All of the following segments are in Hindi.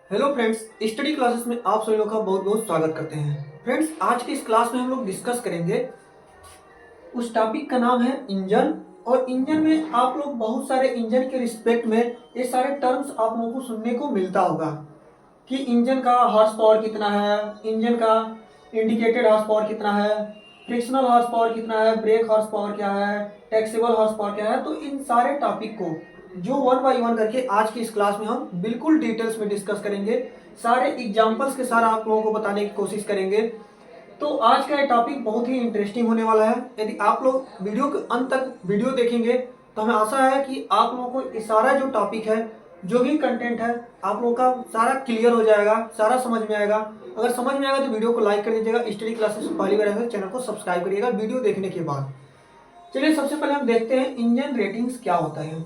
हेलो फ्रेंड्स, स्टडी क्लासेस में आप सभी लोगों का बहुत बहुत स्वागत करते हैं। फ्रेंड्स, आज की इस क्लास में हम लोग डिस्कस करेंगे उस टॉपिक का नाम है इंजन। और इंजन में आप लोग बहुत सारे इंजन के रिस्पेक्ट में ये सारे टर्म्स आप लोगों को सुनने को मिलता होगा कि इंजन का हॉर्स पावर कितना है, इंजन का इंडिकेटेड हॉर्स पावर कितना है, फ्रिक्शनल हॉर्स पावर कितना है, ब्रेक हॉर्स पावर क्या है, टैक्सेबल हॉर्स पावर क्या है। तो इन सारे टॉपिक को जो वन बाय वन करके आज की इस क्लास में हम बिल्कुल डिटेल्स में डिस्कस करेंगे। सारे एग्जांपल्स के साथ आप लोगों को बताने की कोशिश करेंगे। तो आज का ये टॉपिक बहुत ही इंटरेस्टिंग होने वाला है। यदि आप लोग वीडियो के अंत तक वीडियो देखेंगे तो हमें आशा है कि आप लोगों को ये सारा जो टॉपिक है, जो भी कंटेंट है, आप लोगों का सारा क्लियर हो जाएगा, सारा समझ में आएगा। अगर समझ में आएगा तो वीडियो को लाइक कर दीजिएगा। स्टडी क्लासेस पहली बार है तो चैनल को सब्सक्राइब करिएगा वीडियो देखने के बाद। चलिए सबसे पहले हम देखते हैं इंजन रेटिंग्स क्या होता है।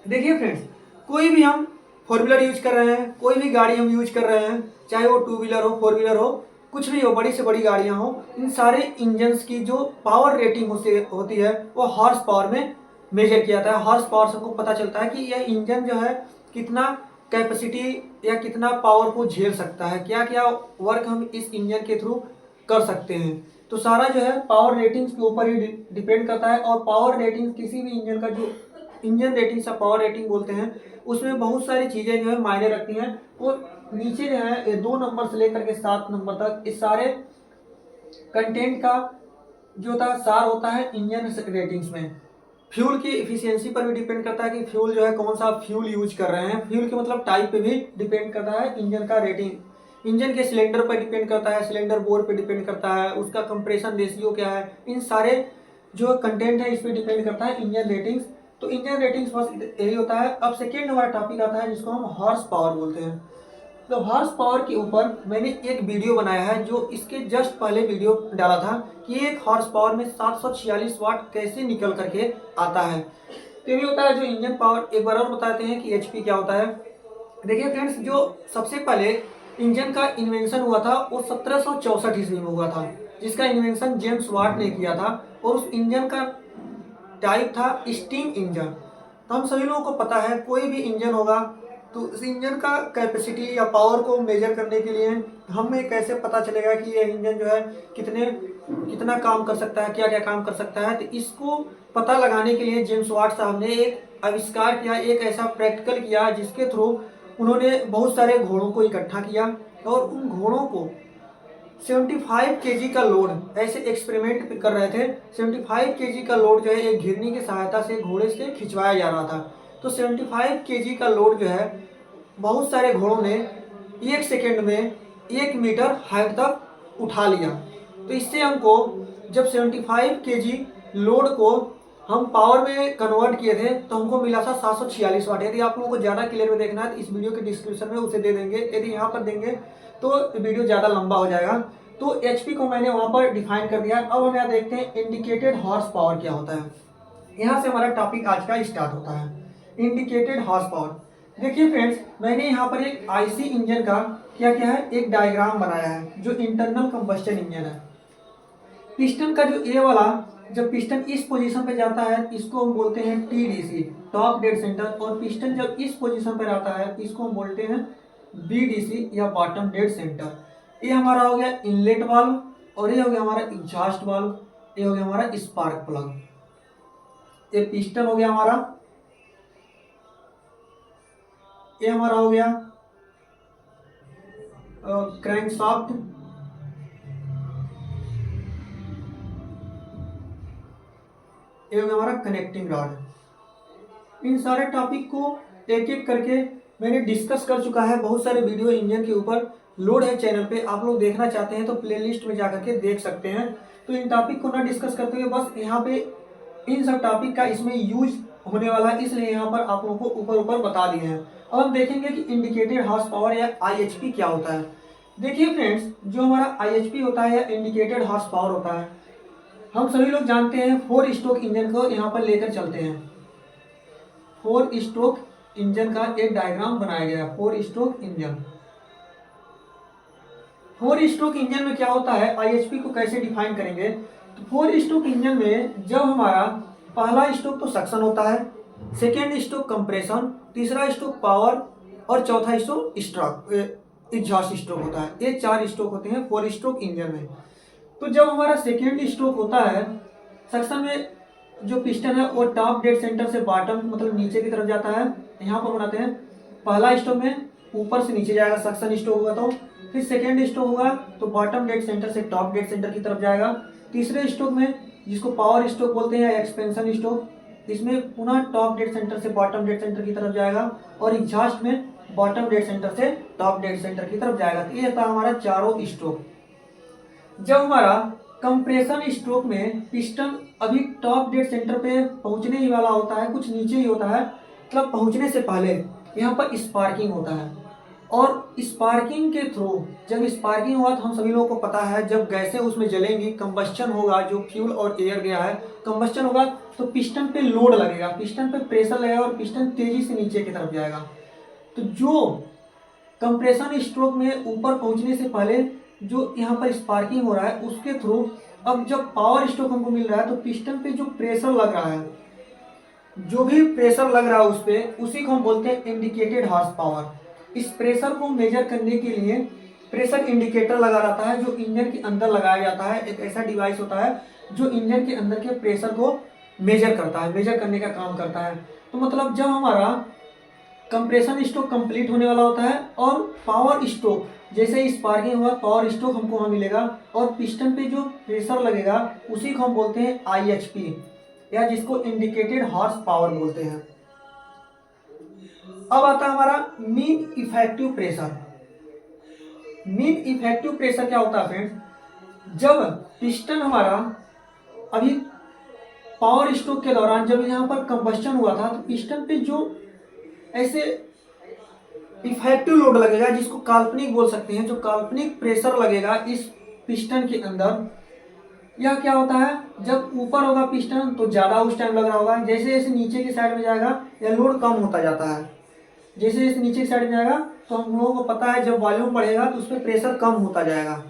देखिए फ्रेंड्स, कोई भी हम फोर व्हीलर यूज कर रहे हैं, कोई भी गाड़ी हम यूज कर रहे हैं, चाहे वो टू व्हीलर हो, फोर व्हीलर हो, कुछ भी हो, बड़ी से बड़ी गाड़ियां हो, इन सारे इंजन्स की जो पावर रेटिंग होती है वो हॉर्स पावर में मेजर किया जाता है। हॉर्स पावर से हमको पता चलता है कि यह इंजन जो है कितना कैपेसिटी या कितना पावर को झेल सकता है, क्या क्या वर्क हम इस इंजन के थ्रू कर सकते हैं। तो सारा जो है पावर रेटिंग्स के ऊपर ही डिपेंड करता है। और पावर रेटिंग किसी भी इंजन का जो इंजन रेटिंग सा पावर रेटिंग बोलते हैं, उसमें बहुत सारी चीजें जो है मायने रखती हैं। वो नीचे जो है ये 2 नंबर से लेकर के 7 नंबर तक इस सारे कंटेंट का जो था सार होता है इंजन रेटिंग्स में। फ्यूल की इफिशियंसी पर भी डिपेंड करता है कि फ्यूल जो है कौन सा फ्यूल यूज कर रहे हैं। फ्यूल के मतलब टाइप पे भी डिपेंड करता है इंजन का रेटिंग। इंजन के सिलेंडर पर डिपेंड करता है, सिलेंडर बोर पे डिपेंड करता है, उसका कंप्रेशन रेशियो क्या है, इन सारे जो कंटेंट है इस पे डिपेंड करता है इंजन रेटिंग्स। तो इंजन रेटिंग्स बस यही होता है। अब सेकेंड हमारा टॉपिक आता है जिसको हम हॉर्स पावर बोलते हैं। तो हॉर्स पावर के ऊपर मैंने एक वीडियो बनाया है, जो इसके जस्ट पहले वीडियो डाला था कि एक हॉर्स पावर में 746 वाट कैसे निकल करके आता है। तो ये होता है जो इंजन पावर। एक बार और बताते हैं कि एचपी क्या होता है। देखिए फ्रेंड्स, जो सबसे पहले इंजन का इन्वेंशन हुआ था वो 1764 ईस्वी में हुआ था, जिसका इन्वेंशन जेम्स वाट ने किया था। और उस इंजन का टाइप था स्टीम इंजन। तो हम सभी लोगों को पता है कोई भी इंजन होगा तो उस इंजन का कैपेसिटी या पावर को मेजर करने के लिए हमें कैसे पता चलेगा कि ये इंजन जो है कितना काम कर सकता है, क्या क्या काम कर सकता है। तो इसको पता लगाने के लिए जेम्स वाट साहब ने एक आविष्कार किया, एक ऐसा प्रैक्टिकल किया जिसके थ्रू उन्होंने बहुत सारे घोड़ों को इकट्ठा किया और उन घोड़ों को 75 केजी का लोड ऐसे एक्सपेरिमेंट कर रहे थे। 75 केजी का लोड जो है एक घिरनी की सहायता से घोड़े से खिंचवाया जा रहा था। तो 75 केजी का लोड जो है बहुत सारे घोड़ों ने 1 सेकेंड में 1 मीटर हाइट तक उठा लिया। तो इससे हमको जब 75 केजी लोड को हम पावर में कन्वर्ट किए थे तो हमको मिला था 746 वाट। यदि आप लोगों को ज़्यादा क्लियर में देखना है तो इस वीडियो के डिस्क्रिप्शन में उसे दे देंगे। यदि यहाँ पर देंगे तो वीडियो ज़्यादा लंबा हो जाएगा। तो एचपी को मैंने वहाँ पर डिफाइन कर दिया। अब हम यहाँ देखते हैं इंडिकेटेड हॉर्स पावर क्या होता है। यहाँ से हमारा टॉपिक आज का स्टार्ट होता है, इंडिकेटेड हॉर्स पावर। देखिए फ्रेंड्स, मैंने यहाँ पर एक आईसी इंजन का क्या क्या है एक डायग्राम बनाया है, जो इंटरनल कंबस्टन इंजन है। पिस्टन का जो ए वाला, जब पिस्टन इस पोजीशन पे जाता है इसको हम बोलते हैं टीडीसी, टॉप डेड सेंटर। और पिस्टन जब इस पोजीशन पर आता है इसको हम बोलते हैं बीडीसी या बॉटम डेड सेंटर। ये हमारा हो गया इनलेट वाल्व, और ये हो गया हमारा एग्जॉस्ट वाल्व, ये हो गया हमारा स्पार्क प्लग। ये पिस्टन हो गया हमारा, ये हमारा हो गया क्रैंकशाफ्ट, ये हो गया हमारा कनेक्टिंग रॉड। इन सारे टॉपिक को एक एक करके मैंने डिस्कस कर चुका है। बहुत सारे वीडियो इंजन के ऊपर लोड है चैनल पे, आप लोग देखना चाहते हैं तो प्लेलिस्ट में जाकर के देख सकते हैं। तो इन टॉपिक को ना डिस्कस करते हुए बस यहाँ पे इन सब टॉपिक का इसमें यूज होने वाला है, इसलिए यहाँ पर आप लोगों को ऊपर ऊपर बता दिए हैं। अब हम देखेंगे कि इंडिकेटेड हॉर्स पावर या आईएचपी क्या होता है। देखिए फ्रेंड्स, जो हमारा आईएचपी होता है या इंडिकेटेड हॉर्स पावर होता है, हम सभी लोग जानते हैं 4 स्ट्रोक इंजन को यहाँ पर लेकर चलते हैं। 4 स्ट्रोक इंजन का एक डायग्राम बनाया गया है, 4 स्ट्रोक इंजन। 4 स्ट्रोक इंजन में क्या होता है, आईएचपी को कैसे डिफाइन करेंगे। तो 4 स्ट्रोक इंजन में जब हमारा पहला स्ट्रोक तो सक्शन होता है, सेकेंड स्ट्रोक कंप्रेशन, तीसरा स्ट्रोक पावर, और चौथा स्ट्रोक स्ट्रोक एग्जॉस्ट स्ट्रोक होता है। ये 4 स्ट्रोक होते हैं 4 स्ट्रोक इंजन में। तो जब हमारा सेकेंड स्ट्रोक होता है, सक्शन में जो पिस्टन है वो टॉप डेड सेंटर से बॉटम मतलब नीचे की तरफ जाता है। यहाँ पर बनाते हैं पहला स्ट्रोक में ऊपर से नीचे जाएगा, सक्शन स्ट्रोक होगा। तो फिर सेकेंड स्ट्रोक होगा तो बॉटम डेड सेंटर से टॉप डेड सेंटर की तरफ जाएगा। तीसरे स्ट्रोक में जिसको पावर स्ट्रोक बोलते हैं या एक्सपेंशन स्ट्रोक, इसमें पुनः टॉप डेड सेंटर से बॉटम डेड सेंटर की तरफ जाएगा और एग्जॉस्ट में बॉटम डेड सेंटर से टॉप डेड सेंटर की तरफ जाएगा। तो ये था हमारा चारों स्ट्रोक। जब हमारा कंप्रेशन स्ट्रोक में पिस्टन अभी टॉप डेड सेंटर पे पहुंचने ही वाला होता है, कुछ नीचे ही होता है, मतलब पहुंचने से पहले यहाँ पर स्पार्किंग होता है। और स्पार्किंग के थ्रू जब स्पार्किंग हुआ तो हम सभी लोगों को पता है जब गैसें उसमें जलेंगी, कंबस्चन होगा, जो फ्यूल और एयर गया है कंबस्चन होगा तो पिस्टन पे लोड लगेगा, पिस्टन पे प्रेशर लगेगा और पिस्टन तेजी से नीचे की तरफ जाएगा। तो जो कंप्रेशन स्ट्रोक में ऊपर पहुंचने से पहले जो यहाँ पर स्पार्किंग हो रहा है उसके थ्रू अब जब पावर स्ट्रोक हमको मिल रहा है तो पिस्टन पे जो प्रेशर लग रहा है, जो भी प्रेशर लग रहा है उस पे, उसी को हम बोलते हैं इंडिकेटेड हॉर्स पावर। इस प्रेशर को मेजर करने के लिए प्रेशर इंडिकेटर लगा रहता है जो इंजन के अंदर लगाया जाता है। एक ऐसा डिवाइस होता है जो इंजन के अंदर के प्रेशर को मेजर करता है, मेजर करने का काम करता है। तो मतलब जब हमारा कंप्रेशन स्ट्रोक कंप्लीट होने वाला होता है और पावर स्ट्रोक जैसे ही स्पार्किंग हुआ पावर स्ट्रोक हमको वहाँ मिलेगा और पिस्टन पे जो प्रेशर लगेगा उसी को हम बोलते हैं IHP या जिसको इंडिकेटेड हॉर्स पावर बोलते हैं। अब आता है हमारा mean effective pressure. Mean effective pressure क्या होता है फ्रेंड्स? जब पिस्टन हमारा अभी पावर स्ट्रोक के दौरान जब यहाँ पर कंबस्चन हुआ था तो पिस्टन पे जो ऐसे इफेक्टिव लोड लगेगा जिसको काल्पनिक बोल सकते हैं, जो काल्पनिक प्रेशर लगेगा इस पिस्टन के अंदर, यह क्या होता है जब ऊपर होगा पिस्टन तो ज़्यादा उस टाइम लग रहा होगा, जैसे जैसे नीचे की साइड में जाएगा यह लोड कम होता जाता है। जैसे जैसे नीचे की साइड में जाएगा तो हम लोगों को पता है जब वॉल्यूम बढ़ेगा तो उस पर प्रेशर कम होता जाएगा।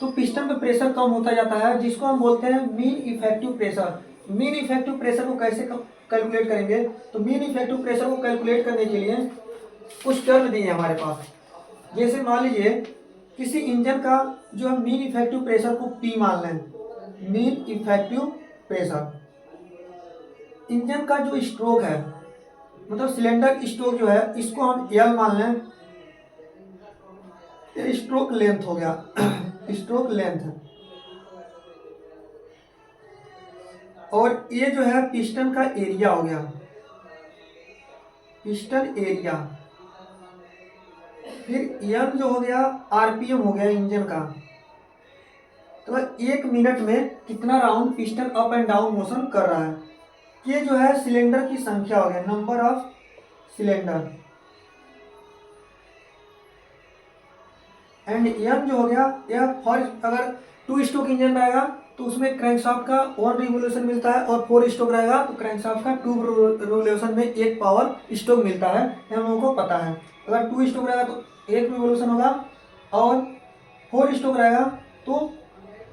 तो पिस्टन पे प्रेशर कम होता जाता है जिसको हम बोलते हैं mean effective pressure. Mean effective pressure को कैसे कैलकुलेट करेंगे? तो मीन इफेक्टिव प्रेशर को कैलकुलेट करने के लिए कुछ टर्म दिए हमारे पास। जैसे मान लीजिए किसी इंजन का जो है मीन इफेक्टिव प्रेशर को P मान लें। मीन इफेक्टिव प्रेशर इंजन का जो स्ट्रोक है मतलब सिलेंडर स्ट्रोक जो है इसको हम L मान लें। ये स्ट्रोक लेंथ हो गया स्ट्रोक लेंथ। और ये जो है पिस्टन का एरिया हो गया, पिस्टन एरिया। फिर M जो हो गया RPM हो गया इंजन का। तो 1 मिनट में कितना round piston up and down motion कर रहा है। ये जो है सिलेंडर की संख्या हो गया, number of cylinder. And M जो हो गया यह फॉर अगर 2 स्ट्रोक इंजन रहेगा तो उसमें क्रैंकशाफ्ट का 1 रिवोल्यूशन मिलता है और 4 स्ट्रोक रहेगा तो क्रैंकशाफ्ट का 2 रिवोल्यूशन में 1 पावर स्ट्रोक मिलता है। हम लोगों को पता है अगर 2 स्ट्रोक रहेगा तो 1 रिवोल्यूशन होगा और 4 स्ट्रोक रहेगा तो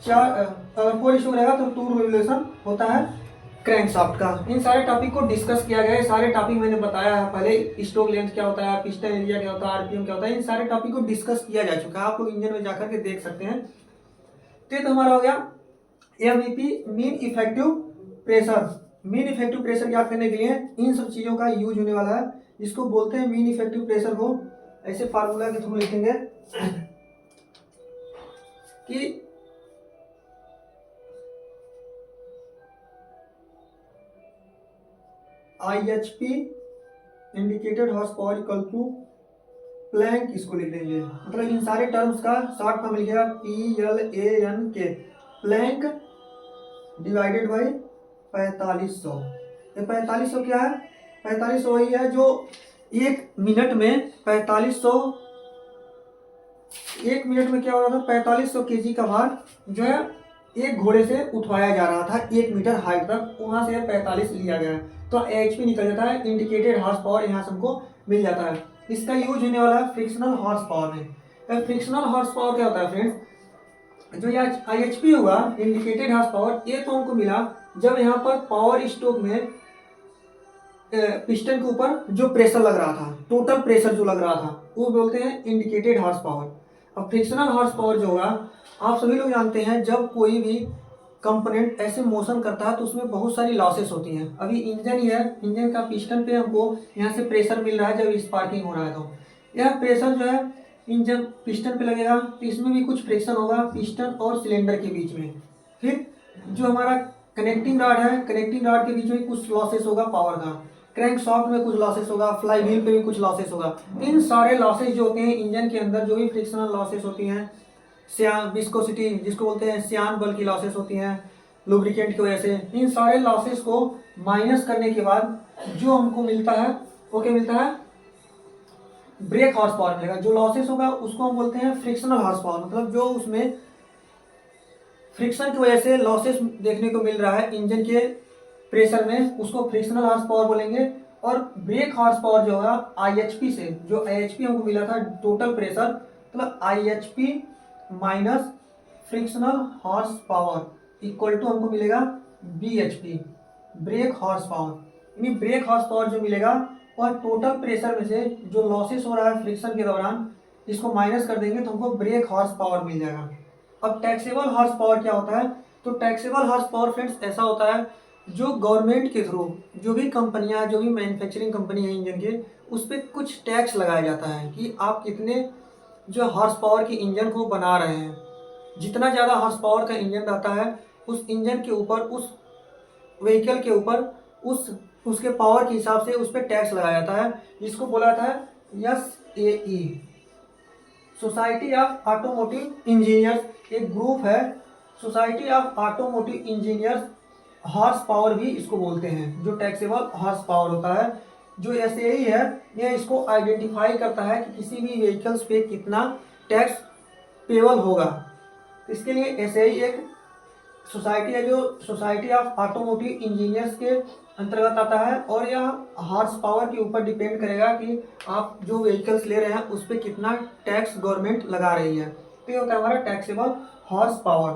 4 स्ट्रोक रहेगा तो 2 रिवोल्यूशन होता है क्रैंकशाफ्ट का। इन सारे टॉपिक को डिस्कस किया गया है। सारे टॉपिक मैंने बताया है पहले, स्ट्रोक लेंथ क्या होता है, पिस्टन एरिया क्या होता है, RPM क्या होता है, इन सारे टॉपिक को डिस्कस किया जा चुका है। आप लोग इंजन में जाकर के देख सकते हैं। तो हमारा हो गया MEP mean effective pressure. Mean effective pressure ज्ञात करने के लिए इन सब चीज़ों का यूज होने वाला है, जिसको बोलते हैं मीन इफेक्टिव प्रेशर को ऐसे फार्मूला के थ्रू लिखेंगे कि IHP indicated horse power equal to plank, इसको लिख देंगे। मतलब इन सारे टर्म्स का शॉर्ट फॉर्म लिखेगा PLANK, प्लैंक डिवाइडेड बाई 4500। ये 4500 क्या है? 4500 वही है जो 1 मिनट में 4500, 1 मिनट में क्या हो रहा था 4500 kg का भार जो है एक घोड़े से उठवाया जा रहा था 1 मीटर हाइट तक, वहां से 45 लिया गया है तो HP निकल जाता है, इंडिकेटेड हॉर्स पावर यहाँ से हमको मिल जाता है। इसका यूज होने वाला है फ्रिक्शनल हॉर्स पावर में। फ्रिक्शनल हॉर्स पावर क्या होता है फ्रेंड्स? जो यह IHP होगा इंडिकेटेड हॉर्स पावर, ये तो हमको मिला जब यहाँ पर पावर स्ट्रोक में पिस्टन के ऊपर जो प्रेशर लग रहा था, टोटल प्रेशर जो लग रहा था, वो बोलते हैं इंडिकेटेड हॉर्स पावर। अब फ्रिक्शनल हॉर्स पावर जो होगा, आप सभी लोग जानते हैं जब कोई भी कंपोनेंट ऐसे मोशन करता है तो उसमें बहुत सारी लॉसेस होती हैं। अभी इंजन ही है, इंजन का पिस्टन पे हमको यहाँ से प्रेशर मिल रहा है जब स्पार्किंग हो रहा है, तो यह प्रेशर जो है इंजन पिस्टन पे लगेगा तो इसमें भी कुछ फ्रिक्शन होगा पिस्टन और सिलेंडर के बीच में। फिर जो हमारा कनेक्टिंग रॉड है, कनेक्टिंग रॉड के बीच में कुछ लॉसेस होगा पावर का, क्रैंक शॉफ्ट में कुछ लॉसेस होगा, फ्लाई व्हील पे भी कुछ लॉसेस होगा। इन सारे लॉसेस जो होते हैं इंजन के अंदर, जो भी फ्रिक्शनल लॉसेस होती हैं, सियान विस्कोसिटी जिसको बोलते हैं, सियान बल की लॉसेस होती हैं लुब्रिकेंट की वजह से, इन सारे लॉसेस को माइनस करने के बाद जो हमको मिलता है वो क्या मिलता है, ब्रेक हॉर्स पावर मिलेगा। जो लॉसेस होगा उसको हम बोलते हैं फ्रिक्शनल हॉर्स पावर, मतलब जो उसमें फ्रिक्शन की वजह से लॉसेस देखने को मिल रहा है इंजन के प्रेशर में, उसको फ्रिक्शनल हॉर्स पावर बोलेंगे। और ब्रेक हॉर्स पावर जो होगा आईएचपी से, जो आईएचपी हमको मिला था टोटल प्रेशर, मतलब IHP minus frictional horse power equal to हमको मिलेगा बीएचपी, ब्रेक हॉर्स पावर। यानी ब्रेक हॉर्स पावर जो मिलेगा और टोटल प्रेशर में से जो लॉसेस हो रहा है फ्रिक्शन के दौरान, इसको माइनस कर देंगे तो हमको ब्रेक हॉर्स पावर मिल जाएगा। अब टैक्सेबल हॉर्स पावर क्या होता है, तो टैक्सेबल हॉर्स पावर फ्रेंड्स ऐसा होता है जो गवर्नमेंट के थ्रू जो भी कंपनियां, जो भी मैन्युफैक्चरिंग कंपनी है इंजन के, उस पर कुछ टैक्स लगाया जाता है कि आप कितने जो हॉर्स पावर के इंजन को बना रहे हैं। जितना ज़्यादा हॉर्स पावर का इंजन रहता है उस इंजन के ऊपर, उस व्हीकल के ऊपर, उसके पावर के हिसाब से उस पर टैक्स लगाया जाता है, जिसको बोला जाता है SAE, society of automotive engineers. एक ग्रुप है society of automotive engineers, horse power भी इसको बोलते हैं, जो टैक्सेबल हॉर्स पावर होता है। जो SAE है यह इसको आइडेंटिफाई करता है कि किसी भी व्हीकल्स पे कितना टैक्स पेबल होगा। इसके लिए SAE एक सोसाइटी है जो सोसाइटी ऑफ ऑटोमोटिव इंजीनियर्स के अंतर्गत आता है, और यह हॉर्स पावर के ऊपर डिपेंड करेगा कि आप जो व्हीकल्स ले रहे हैं उस पर कितना टैक्स गवर्नमेंट लगा रही है। तो ये होता है हमारा टैक्सेबल हॉर्स पावर।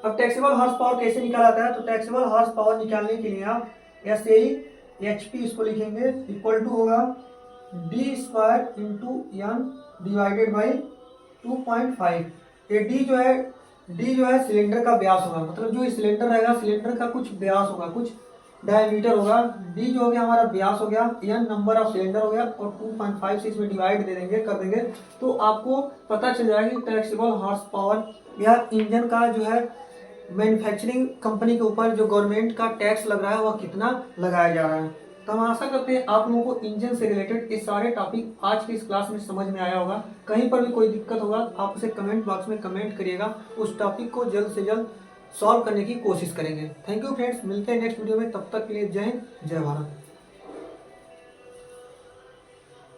अब टैक्सेबल हॉर्स पावर कैसे निकाला जाता है, तो टैक्सेबल हॉर्स पावर निकालने के लिए आप SAE इसको लिखेंगे इक्वल टू होगा D square into N divided by 2.5। ये D जो है सिलेंडर का व्यास होगा, मतलब जो सिलेंडर रहेगा सिलेंडर का कुछ व्यास होगा, कुछ डायमीटर होगा। D जो हो गया हमारा व्यास हो गया, N नंबर ऑफ सिलेंडर हो गया, और 2.5 से इसमें डिवाइड दे देंगे, कर देंगे, तो आपको पता चल जाएगा कि टैक्सेबल हॉर्स पावर या इंजन का जो है मैन्युफैक्चरिंग कंपनी के ऊपर जो गवर्नमेंट का टैक्स लग रहा है वह कितना लगाया जा रहा है। तो हम आशा करते हैं आप लोगों को इंजन से रिलेटेड ये सारे टॉपिक आज की इस क्लास में समझ में आया होगा। कहीं पर भी कोई दिक्कत होगा आप उसे कमेंट बॉक्स में कमेंट करिएगा, उस टॉपिक को जल्द से जल्द सॉल्व करने की कोशिश करेंगे। थैंक यू फ्रेंड्स, मिलते हैं नेक्स्ट वीडियो में, तब तक के लिए जय हिंद, जय भारत।